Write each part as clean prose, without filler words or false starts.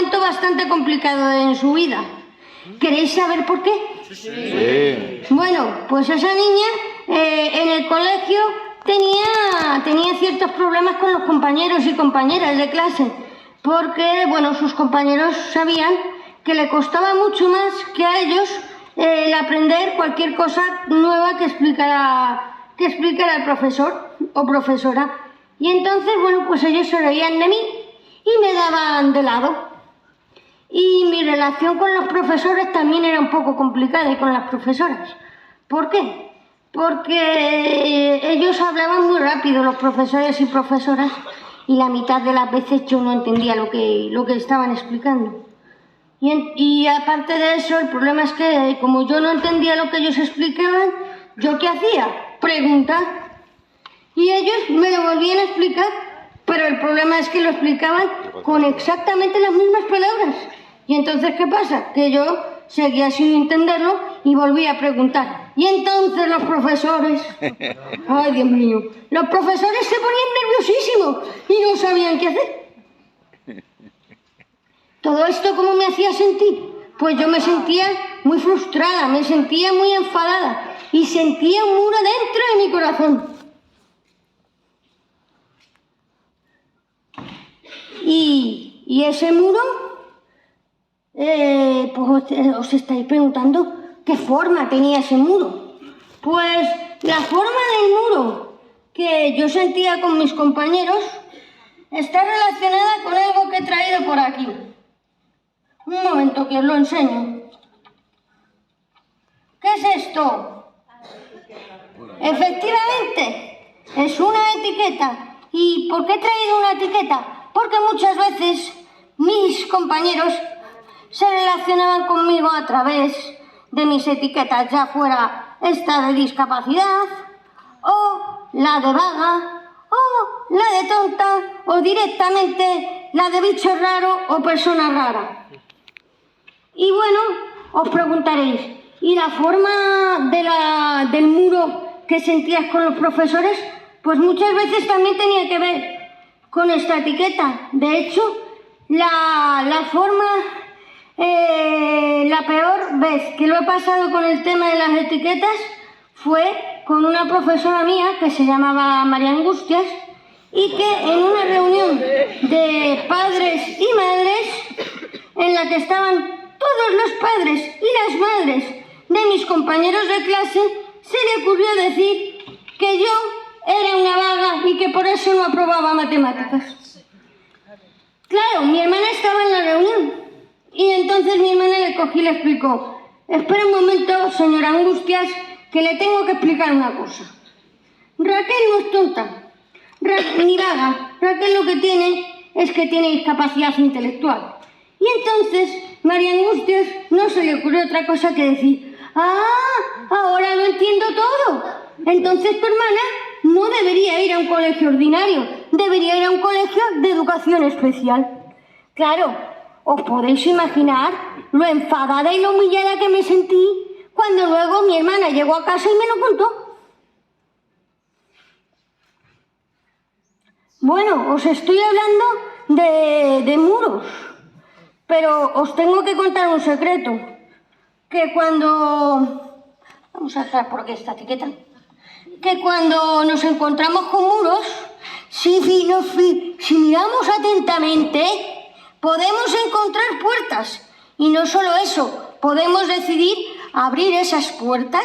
momento bastante complicado en su vida. ¿Queréis saber por qué? Sí. Bueno, pues esa niña en el colegio tenía ciertos problemas con los compañeros y compañeras de clase, porque, bueno, sus compañeros sabían que le costaba mucho más que a ellos el aprender cualquier cosa nueva que explicara el profesor o profesora. Y entonces, bueno, pues ellos se reían de mí y me daban de lado. Y mi relación con los profesores también era un poco complicada y con las profesoras. ¿Por qué? Porque ellos hablaban muy rápido, los profesores y profesoras, y la mitad de las veces yo no entendía lo que estaban explicando. Y aparte de eso, el problema es que como yo no entendía lo que ellos explicaban, ¿yo qué hacía? Preguntar. Y ellos me lo volvían a explicar, pero el problema es que lo explicaban con exactamente las mismas palabras. Y entonces, ¿qué pasa? Que yo seguía sin entenderlo y volvía a preguntar. Y entonces los profesores... ¡Ay, Dios mío! Los profesores se ponían nerviosísimos y no sabían qué hacer. ¿Todo esto cómo me hacía sentir? Pues yo me sentía muy frustrada, me sentía muy enfadada y sentía un muro dentro de mi corazón. Y ese muro, pues os estáis preguntando qué forma tenía ese muro. Pues la forma del muro que yo sentía con mis compañeros está relacionada con algo que he traído por aquí. Un momento que os lo enseño. ¿Qué es esto? Efectivamente, es una etiqueta. ¿Y por qué he traído una etiqueta? Porque muchas veces mis compañeros se relacionaban conmigo a través de mis etiquetas, ya fuera esta de discapacidad, o la de vaga, o la de tonta, o directamente la de bicho raro o persona rara. Y bueno, os preguntaréis, ¿y la forma del muro que sentías con los profesores? Pues muchas veces también tenía que ver con esta etiqueta. De hecho, la forma, la peor vez que lo he pasado con el tema de las etiquetas fue con una profesora mía que se llamaba María Angustias y que en una reunión de padres y madres en la que estaban todos los padres y las madres de mis compañeros de clase, se le ocurrió decir que yo era una vaga y que por eso no aprobaba matemáticas. Claro, mi hermana estaba en la reunión y entonces mi hermana le cogió y le explicó: espera un momento, señora Angustias, que le tengo que explicar una cosa. Raquel no es tonta, ni vaga. Raquel lo que tiene es que tiene discapacidad intelectual. Y entonces María Angustias no se le ocurrió otra cosa que decir: ¡ah! Ahora lo entiendo todo. Entonces tu hermana no debería ir a un colegio ordinario, debería ir a un colegio de educación especial. Claro, os podéis imaginar lo enfadada y lo humillada que me sentí cuando luego mi hermana llegó a casa y me lo contó. Bueno, os estoy hablando de muros, pero os tengo que contar un secreto, que cuando... Vamos a dejar por aquí esta etiqueta. Que cuando nos encontramos con muros, si miramos atentamente, podemos encontrar puertas. Y no solo eso, podemos decidir abrir esas puertas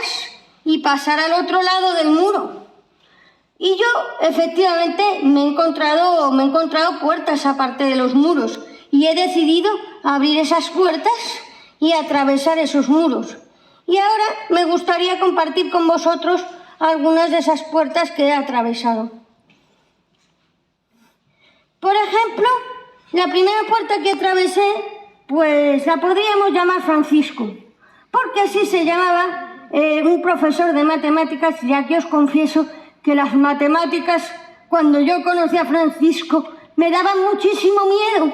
y pasar al otro lado del muro. Y yo, efectivamente, me he encontrado puertas aparte de los muros y he decidido abrir esas puertas y atravesar esos muros. Y ahora me gustaría compartir con vosotros algunas de esas puertas que he atravesado. Por ejemplo, la primera puerta que atravesé, pues la podríamos llamar Francisco, porque así se llamaba un profesor de matemáticas, ya que os confieso que las matemáticas, cuando yo conocí a Francisco, me daban muchísimo miedo.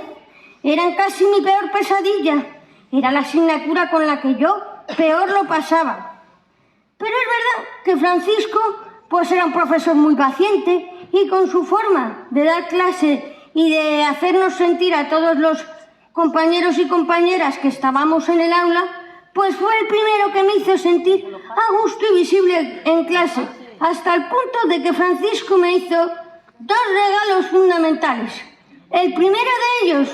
Eran casi mi peor pesadilla. Era la asignatura con la que yo peor lo pasaba. Pero es verdad que Francisco pues era un profesor muy paciente y con su forma de dar clase y de hacernos sentir a todos los compañeros y compañeras que estábamos en el aula, pues fue el primero que me hizo sentir a gusto y visible en clase, hasta el punto de que Francisco me hizo 2 regalos fundamentales. El primero de ellos,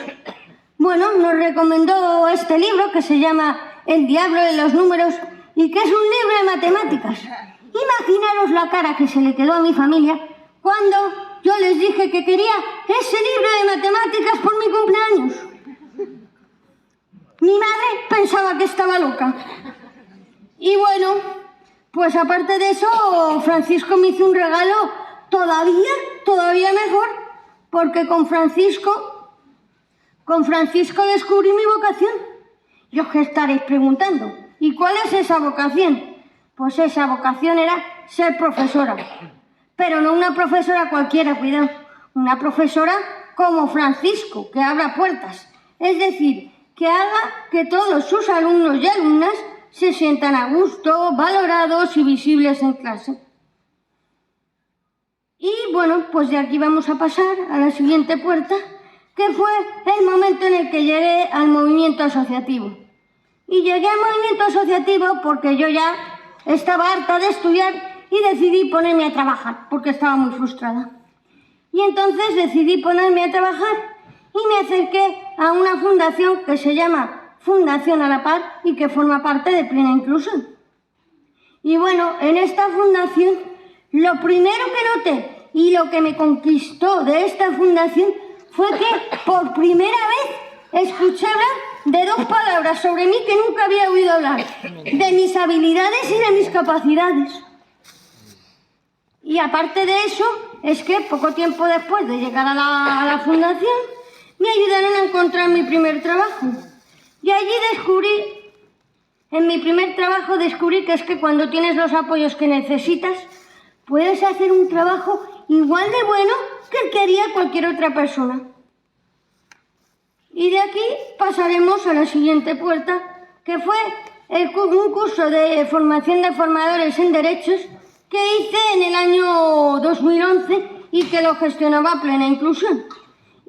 bueno, nos recomendó este libro que se llama El diablo de los números y que es un libro de matemáticas. Imaginaros la cara que se le quedó a mi familia cuando yo les dije que quería ese libro de matemáticas por mi cumpleaños. Mi madre pensaba que estaba loca. Y bueno, pues aparte de eso, Francisco me hizo un regalo todavía mejor, porque con Francisco descubrí mi vocación. Y os que estaréis preguntando, ¿y cuál es esa vocación? Pues esa vocación era ser profesora. Pero no una profesora cualquiera, cuidado. Una profesora como Francisco, que abra puertas. Es decir, que haga que todos sus alumnos y alumnas se sientan a gusto, valorados y visibles en clase. Y bueno, pues de aquí vamos a pasar a la siguiente puerta, que fue el momento en el que llegué al movimiento asociativo. Y llegué al movimiento asociativo porque yo ya estaba harta de estudiar y decidí ponerme a trabajar, porque estaba muy frustrada. Y entonces decidí ponerme a trabajar y me acerqué a una fundación que se llama Fundación a la Par y que forma parte de Plena Inclusión. Y bueno, en esta fundación, lo primero que noté y lo que me conquistó de esta fundación fue que por primera vez escuché hablar de 2 palabras sobre mí que nunca había oído hablar, de mis habilidades y de mis capacidades. Y aparte de eso, es que poco tiempo después de llegar a la fundación, me ayudaron a encontrar mi primer trabajo. Y allí en mi primer trabajo descubrí que es que cuando tienes los apoyos que necesitas, puedes hacer un trabajo igual de bueno que el que haría cualquier otra persona. Y de aquí pasaremos a la siguiente puerta, que fue un curso de formación de formadores en derechos que hice en el año 2011 y que lo gestionaba Plena Inclusión.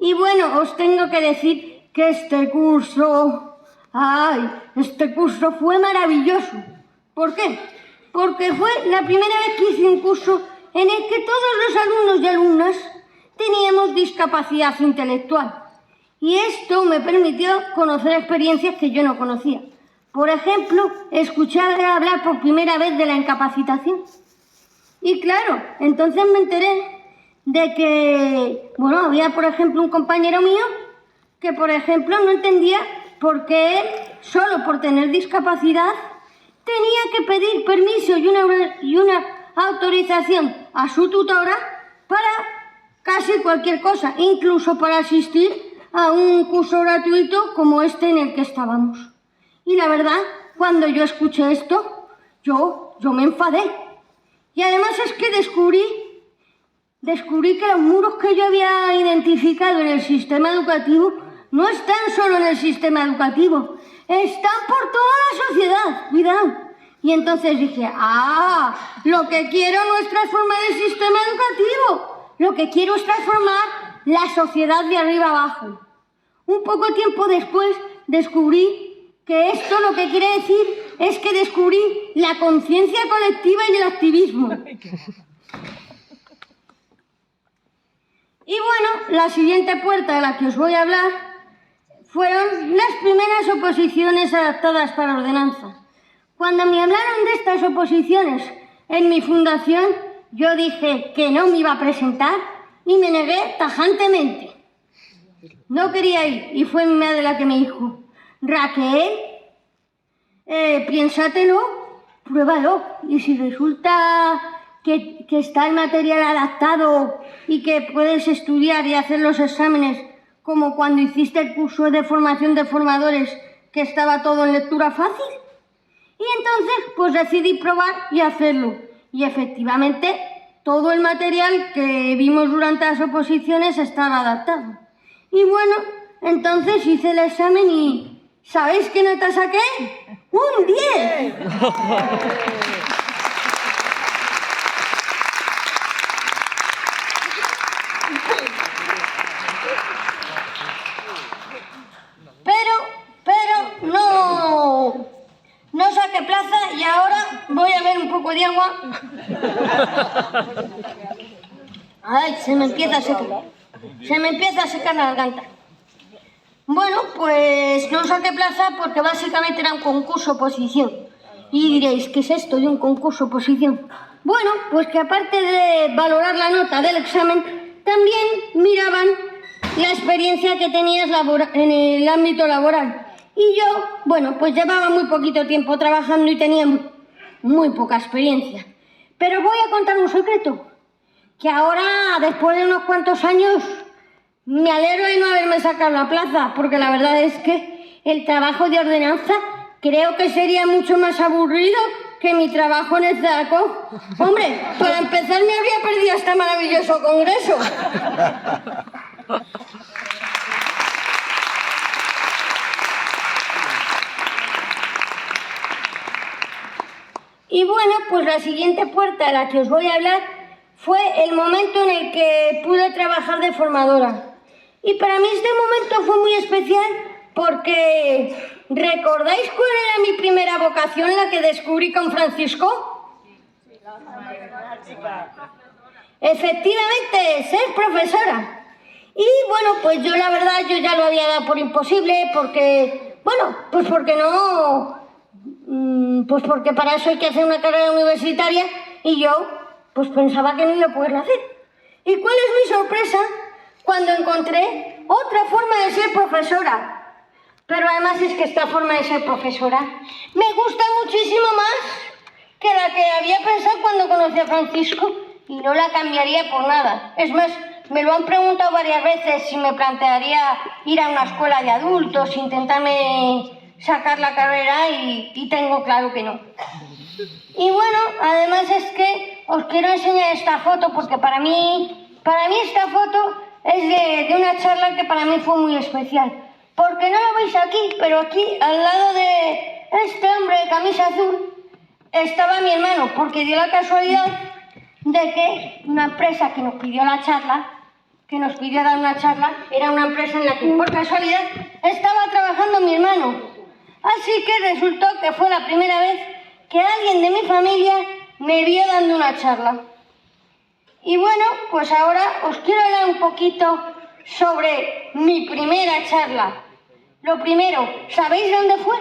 Y bueno, os tengo que decir que este curso fue maravilloso. ¿Por qué? Porque fue la primera vez que hice un curso en el que todos los alumnos y alumnas teníamos discapacidad intelectual. Y esto me permitió conocer experiencias que yo no conocía. Por ejemplo, escuchar hablar por primera vez de la incapacitación. Y claro, entonces me enteré de que, bueno, había, por ejemplo, un compañero mío que, por ejemplo, no entendía por qué él, solo por tener discapacidad, tenía que pedir permiso y una autorización a su tutora para casi cualquier cosa, incluso para asistir a un curso gratuito como este en el que estábamos. Y la verdad, cuando yo escuché esto, yo me enfadé. Y además es que descubrí que los muros que yo había identificado en el sistema educativo no están solo en el sistema educativo, están por toda la sociedad, cuidado. Y entonces dije, lo que quiero no es transformar el sistema educativo, lo que quiero es transformar la sociedad de arriba abajo. Un poco tiempo después descubrí que esto lo que quiere decir es que descubrí la conciencia colectiva y el activismo. Y bueno, la siguiente puerta de la que os voy a hablar fueron las primeras oposiciones adaptadas para ordenanza. Cuando me hablaron de estas oposiciones en mi fundación, yo dije que no me iba a presentar y me negué tajantemente. No quería ir y fue mi madre la que me dijo, Raquel, piénsatelo, pruébalo y si resulta que está el material adaptado y que puedes estudiar y hacer los exámenes como cuando hiciste el curso de formación de formadores que estaba todo en lectura fácil. Y entonces pues decidí probar y hacerlo. Y efectivamente todo el material que vimos durante las oposiciones estaba adaptado. Y bueno, entonces hice el examen y ¿sabéis qué nota saqué? ¡Un 10! a ver un poco de agua. Ay, se me empieza a secar. Se me empieza a secar la garganta. Bueno, pues no saqué plaza porque básicamente era un concurso oposición. Y diréis, ¿qué es esto de un concurso oposición? Bueno, pues que aparte de valorar la nota del examen, también miraban la experiencia que tenías en el ámbito laboral. Y yo, bueno, pues llevaba muy poquito tiempo trabajando y tenía muy poca experiencia. Pero voy a contar un secreto, que ahora, después de unos cuantos años, me alegro de no haberme sacado la plaza, porque la verdad es que el trabajo de ordenanza creo que sería mucho más aburrido que mi trabajo en el ZACO. Hombre, para empezar me habría perdido este maravilloso congreso. Y bueno, pues la siguiente puerta de la que os voy a hablar fue el momento en el que pude trabajar de formadora. Y para mí este momento fue muy especial porque ¿recordáis cuál era mi primera vocación, la que descubrí con Francisco? Efectivamente, ser profesora. Y bueno, pues yo la verdad yo ya lo había dado por imposible porque, bueno, pues porque no... Pues porque para eso hay que hacer una carrera universitaria y yo pues pensaba que no iba a poderlo hacer. ¿Y cuál es mi sorpresa? Cuando encontré otra forma de ser profesora. Pero además es que esta forma de ser profesora me gusta muchísimo más que la que había pensado cuando conocí a Francisco y no la cambiaría por nada. Es más, me lo han preguntado varias veces si me plantearía ir a una escuela de adultos, intentarme sacar la carrera y tengo claro que no. Y bueno, además es que os quiero enseñar esta foto porque para mí esta foto es de una charla que para mí fue muy especial. Porque no lo veis aquí, pero aquí al lado de este hombre de camisa azul estaba mi hermano, porque dio la casualidad de que una empresa que nos pidió la charla, que nos pidió dar una charla, era una empresa en la que por casualidad estaba trabajando mi hermano. Así que resultó que fue la primera vez que alguien de mi familia me vio dando una charla. Y bueno, pues ahora os quiero hablar un poquito sobre mi primera charla. Lo primero, ¿sabéis dónde fue?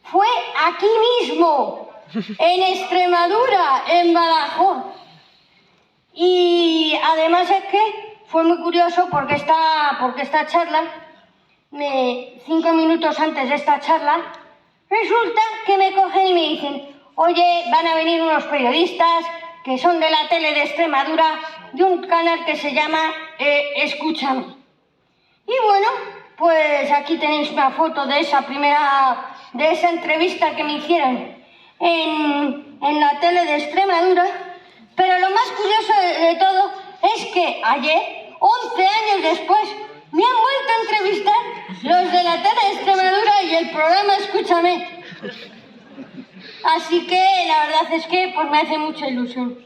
Fue aquí mismo, en Extremadura, en Badajoz. Y además es que fue muy curioso porque esta charla, 5 minutos antes de esta charla, resulta que me cogen y me dicen, oye, van a venir unos periodistas que son de la tele de Extremadura, de un canal que se llama Escúchame. Y bueno, pues aquí tenéis una foto de esa entrevista que me hicieron en la tele de Extremadura. Pero lo más curioso de todo es que ayer, 11 años después, me han vuelto a entrevistar los de la tele de Extremadura y el programa Escúchame. Así que la verdad es que pues me hace mucha ilusión.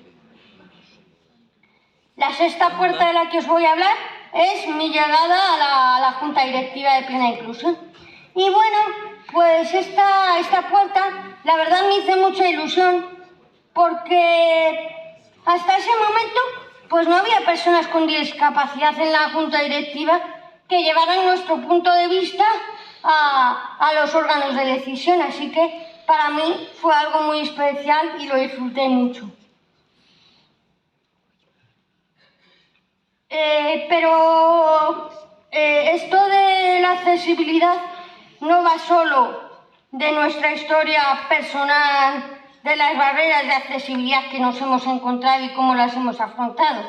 La sexta puerta de la que os voy a hablar es mi llegada a la Junta Directiva de Plena Inclusión. Y bueno, pues esta puerta la verdad me hizo mucha ilusión porque hasta ese momento pues no había personas con discapacidad en la Junta Directiva que llevaran nuestro punto de vista a los órganos de decisión. Así que para mí fue algo muy especial y lo disfruté mucho. Pero esto de la accesibilidad no va solo de nuestra historia personal, de las barreras de accesibilidad que nos hemos encontrado y cómo las hemos afrontado.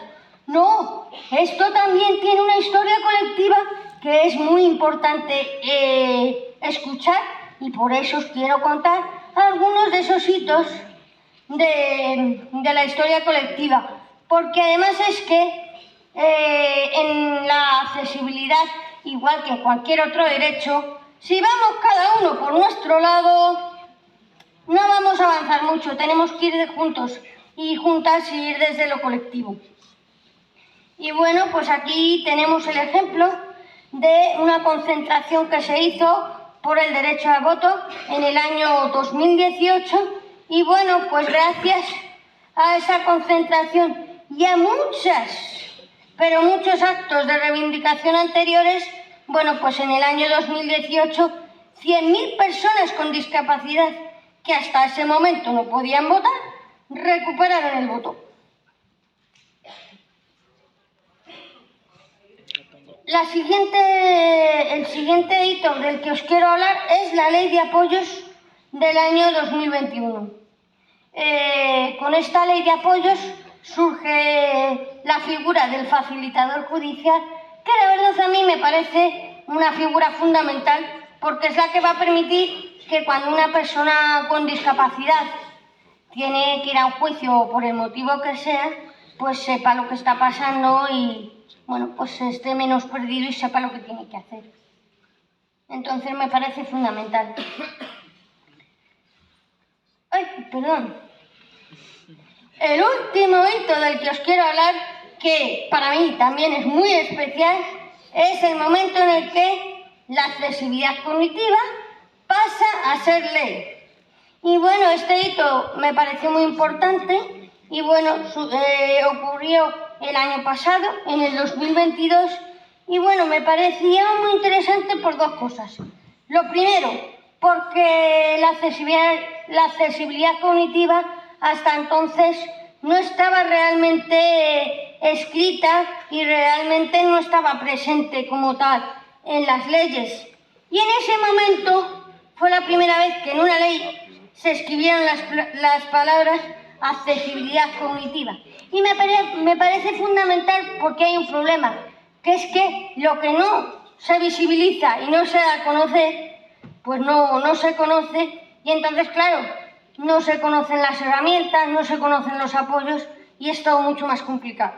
No, esto también tiene una historia colectiva que es muy importante escuchar y por eso os quiero contar algunos de esos hitos de la historia colectiva. Porque además es que en la accesibilidad, igual que en cualquier otro derecho, si vamos cada uno por nuestro lado, no vamos a avanzar mucho. Tenemos que ir juntos y juntas y ir desde lo colectivo. Y bueno, pues aquí tenemos el ejemplo de una concentración que se hizo por el derecho al voto en el año 2018 Y bueno, pues gracias a esa concentración y a pero muchos actos de reivindicación anteriores, bueno, pues en el año 2018, 100.000 personas con discapacidad que hasta ese momento no podían votar, recuperaron el voto. El siguiente hito del que os quiero hablar es la Ley de Apoyos del año 2021. Con esta Ley de Apoyos surge la figura del facilitador judicial, que la verdad a mí me parece una figura fundamental, porque es la que va a permitir que cuando una persona con discapacidad tiene que ir a un juicio por el motivo que sea, pues sepa lo que está pasando y, bueno, pues esté menos perdido y sepa lo que tiene que hacer. Entonces me parece fundamental. Ay, perdón. El último hito del que os quiero hablar, que para mí también es muy especial, es el momento en el que la accesibilidad cognitiva pasa a ser ley. Y bueno, este hito me pareció muy importante y bueno, ocurrió el año pasado, en el 2022, y bueno, me parecía muy interesante por dos cosas. Lo primero, porque la accesibilidad cognitiva hasta entonces no estaba realmente escrita y realmente no estaba presente como tal en las leyes. Y en ese momento fue la primera vez que en una ley se escribieron las palabras accesibilidad cognitiva. Y me parece fundamental porque hay un problema, que es que lo que no se visibiliza y no se da a conocer, pues no se conoce, y entonces, claro, no se conocen las herramientas, no se conocen los apoyos y es todo mucho más complicado.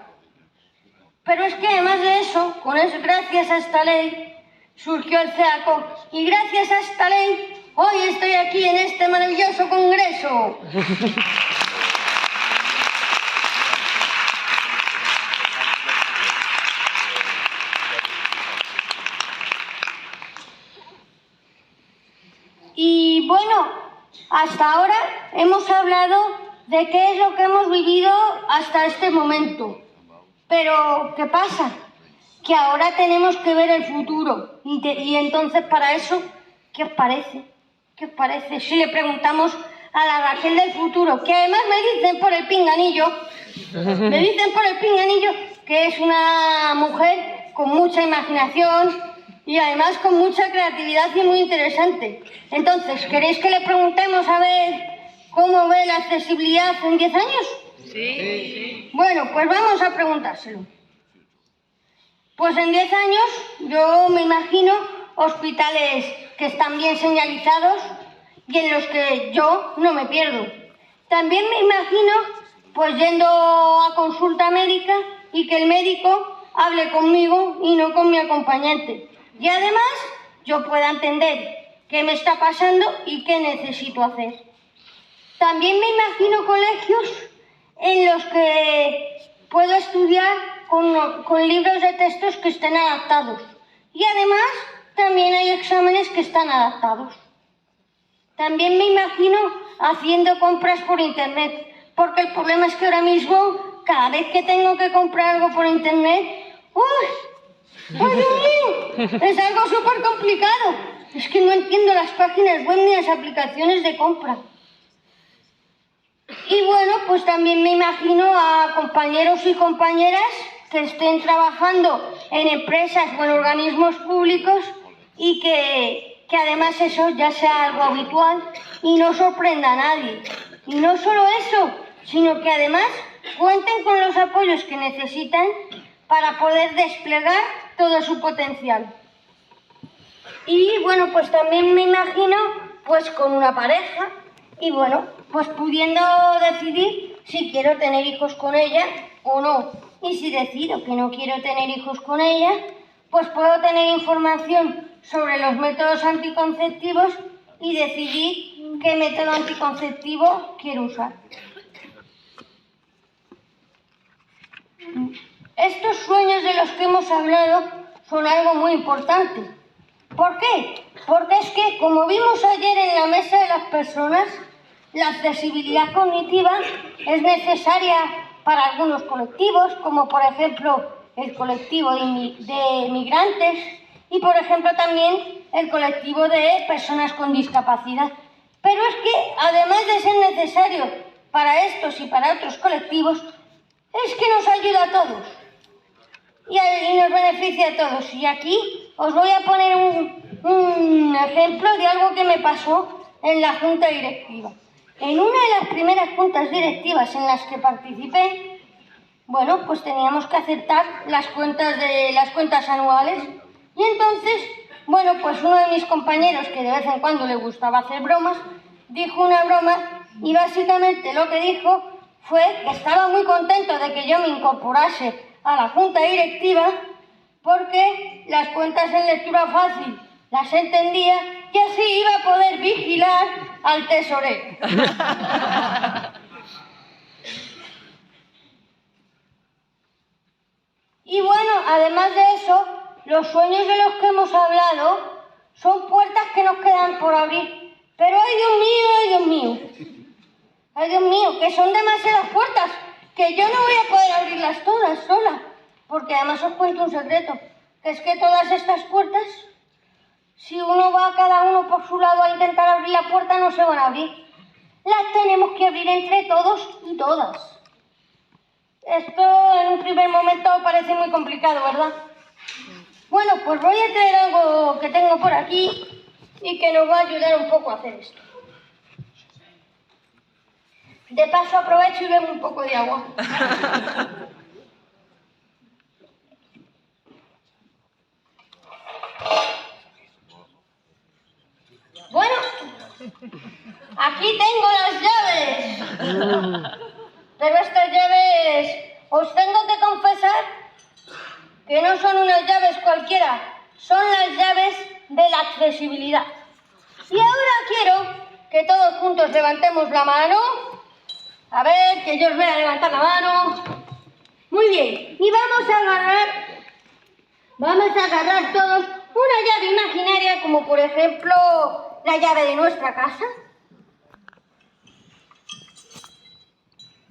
Pero es que además de eso, gracias a esta ley, surgió el CEACOG y gracias a esta ley, hoy estoy aquí en este maravilloso congreso. Y bueno, hasta ahora hemos hablado de qué es lo que hemos vivido hasta este momento. Pero, ¿qué pasa? Que ahora tenemos que ver el futuro. Y entonces, para eso, ¿qué os parece? ¿Qué os parece si le preguntamos a la Raquel del futuro? Que además me dicen por el pinganillo que es una mujer con mucha imaginación y además con mucha creatividad y muy interesante. Entonces, ¿queréis que le preguntemos a ver cómo ve la accesibilidad en 10 años? Sí. Bueno, pues vamos a preguntárselo. Pues en 10 años yo me imagino hospitales que están bien señalizados y en los que yo no me pierdo. También me imagino pues yendo a consulta médica y que el médico hable conmigo y no con mi acompañante. Y además yo pueda entender qué me está pasando y qué necesito hacer. También me imagino colegios en los que puedo estudiar con libros de textos que estén adaptados. Y además también hay exámenes que están adaptados. También me imagino haciendo compras por internet, porque el problema es que ahora mismo, cada vez que tengo que comprar algo por internet, ¡ay, Dios mío! Es algo súper complicado. Es que no entiendo las páginas web ni las aplicaciones de compra. Y bueno, pues también me imagino a compañeros y compañeras que estén trabajando en empresas o en organismos públicos y que además eso ya sea algo habitual y no sorprenda a nadie. Y no solo eso, sino que además cuenten con los apoyos que necesitan para poder desplegar todo su potencial. Y bueno, pues también me imagino pues con una pareja y bueno, pues pudiendo decidir si quiero tener hijos con ella o no. Y si decido que no quiero tener hijos con ella, pues puedo tener información sobre los métodos anticonceptivos y decidir qué método anticonceptivo quiero usar. Estos sueños de los que hemos hablado son algo muy importante. ¿Por qué? Porque es que, como vimos ayer en la mesa de las personas, la accesibilidad cognitiva es necesaria para algunos colectivos, como por ejemplo el colectivo de migrantes y por ejemplo también el colectivo de personas con discapacidad. Pero es que además de ser necesario para estos y para otros colectivos, es que nos ayuda a todos y nos beneficia a todos. Y aquí os voy a poner un ejemplo de algo que me pasó en la junta directiva. En una de las primeras juntas directivas en las que participé, bueno, pues teníamos que aceptar las cuentas anuales. Y entonces, bueno, pues uno de mis compañeros, que de vez en cuando le gustaba hacer bromas, dijo una broma y básicamente lo que dijo fue que estaba muy contento de que yo me incorporase a la junta directiva porque las cuentas en lectura fácil las entendía y así iba a poder vigilar al tesorero. Y bueno, además de eso, los sueños de los que hemos hablado son puertas que nos quedan por abrir. Pero ¡ay, Dios mío, ay, Dios mío! ¡Ay, Dios mío! Que son demasiadas puertas, que yo no voy a poder abrirlas todas sola. Porque además os cuento un secreto, que es que todas estas puertas, si uno va cada uno por su lado a intentar abrir la puerta, no se van a abrir. Las tenemos que abrir entre todos y todas. Esto en un primer momento parece muy complicado, ¿verdad? Bueno, pues voy a traer algo que tengo por aquí y que nos va a ayudar un poco a hacer esto. De paso aprovecho y bebo un poco de agua. Bueno, aquí tengo las llaves. Pero estas llaves, os tengo que confesar que no son unas llaves cualquiera, son las llaves de la accesibilidad. Y ahora quiero que todos juntos levantemos la mano. A ver, que yo os vea levantar la mano. Muy bien, y vamos a agarrar todos una llave imaginaria, como por ejemplo la llave de nuestra casa.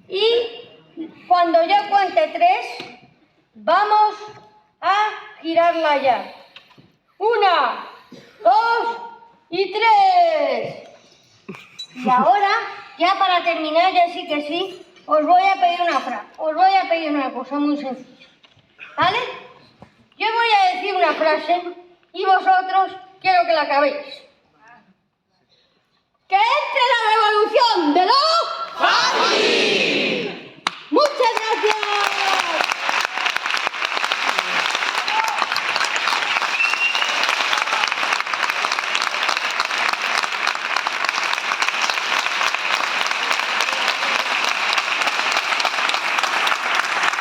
Y cuando yo cuente 3, vamos a girar la llave. 1, 2 y 3. Y ahora, ya para terminar, ya sí que sí, os voy a pedir una cosa muy sencilla. ¿Vale? Yo voy a decir una frase y vosotros quiero que la acabéis. ¡Que entre la revolución de los...